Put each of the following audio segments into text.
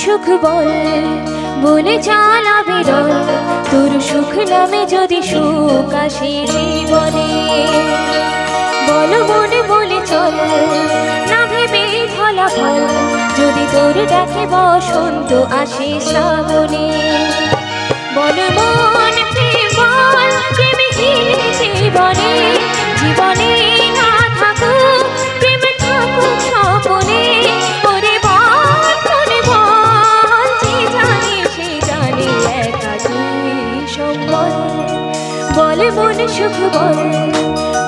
সুখ বল বলে চালাবে দল, তোর সুখ নামে যদি সুখ আসে জীবনে। বল মনে বলে চল, না ভেবে ফলাফল, যদি তোর ডাকে বসন্ত আসে শ্রাবণে। বল মন প্রেম বল, প্রেমহীন জীবনে, জীবনে না থাকুক প্রেম, থাকুক স্বপনে। ওরে বল মনে বল, যে জানে সে জানে একা তুই সম্বল। বল মন সুখ বল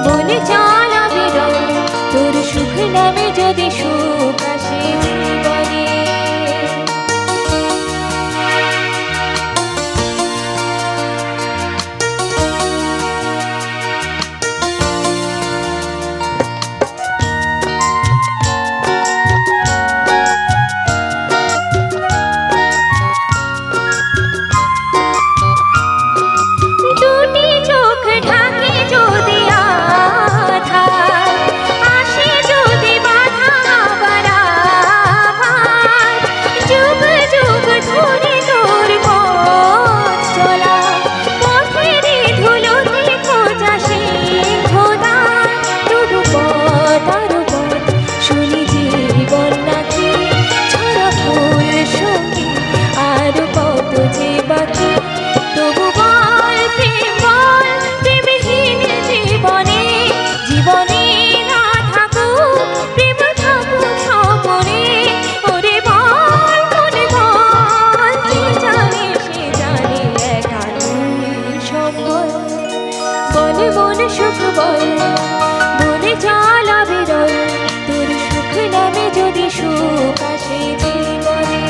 বলে চালাবে দল, তোর সুখ নামে যদি সুখ আসে জীবনে। দুটি চোখ ঢাকে যদি আধার, আসে যদি বাধা আবার আবার, যুগ যুগ ধরে তোর পথ চলা, পথের ধুলোতে খোঁজা সিংহদ্বার। তবু পথ আরো পথ শুনি জীবন নাকি, ছড়া ফুল সঙ্গী আরো কত যে বাকি। তবু বল প্রেম বল, প্রেমহীন জীবনে, জীবনে না থাকুক প্রেম, থাকুক স্বপনে। ওরে বল মনে বল, যে জানে সে জানে একা তুই সম্বল। বল মন সুখ বল বলে চালাবে দল, তোর সুখ নামে যদি সুখ আসে জীবনে।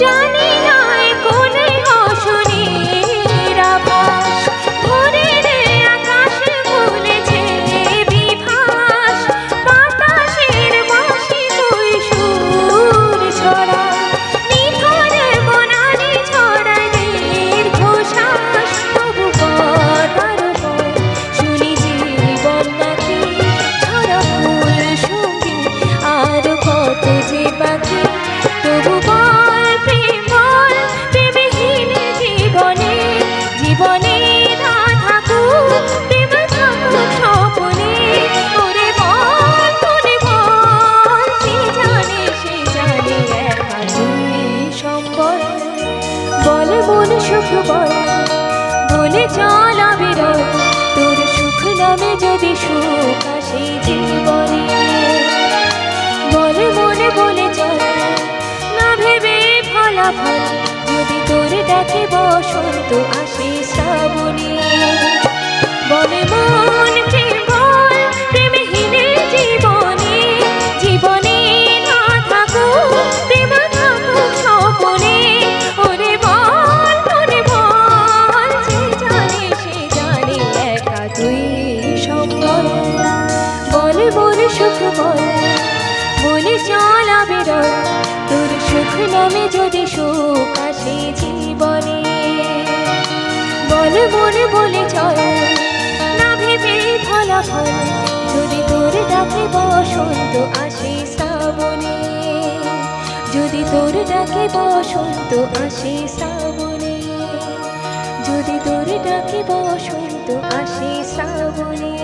জানি না কোনে অশনির আভাস, ভোরের আকাশ খুলেছে বিভাস। বাতাসের বাঁশি তুই সুর ছড়া, নিথর বনানি ছড়ায় দীর্ঘশ্বাস। তবু পথ আরো পথ শুনি জীবন নাকি, ছড়া ফুল সঙ্গী আরো কত যে বাকি। তবু বল প্রেম বল, প্রেমহীন জীবনে, জীবনে না থাকুক প্রেম, থাকুক স্বপনে। ওরে বল মনে বল, যে জানে সে জানে একা তুই সম্বল। বল মন সুখ বল বলে চালাবে দল, তোর সুখ নামে যদি সুখ আসে জীবনে। বল মনে বলে চল, না ভেবে ফলাফল, যদি তোর ডাকে বসন্ত আসে শ্রাবণে। বল মন প্রেম বল, প্রেমহীন জীবনে, জীবনে না থাকুক প্রেম, থাকুক স্বপনে। ওরে বল মনে বল, যে জানে সে জানে একা তুই সম্বল। বল মন সুখ বল বলে চালাবে দল, তোর সুখ নামে যদি সুখ আসে জীবনে। বল মনে বলে চল, না ভেবে ফলাফল, যদি তোর ডাকে বসন্ত আসে শ্রাবণে। যদি তোর ডাকে বসন্ত আসে শ্রাবণে, যদি তোর ডাকে বসন্ত আসে শ্রাবণে।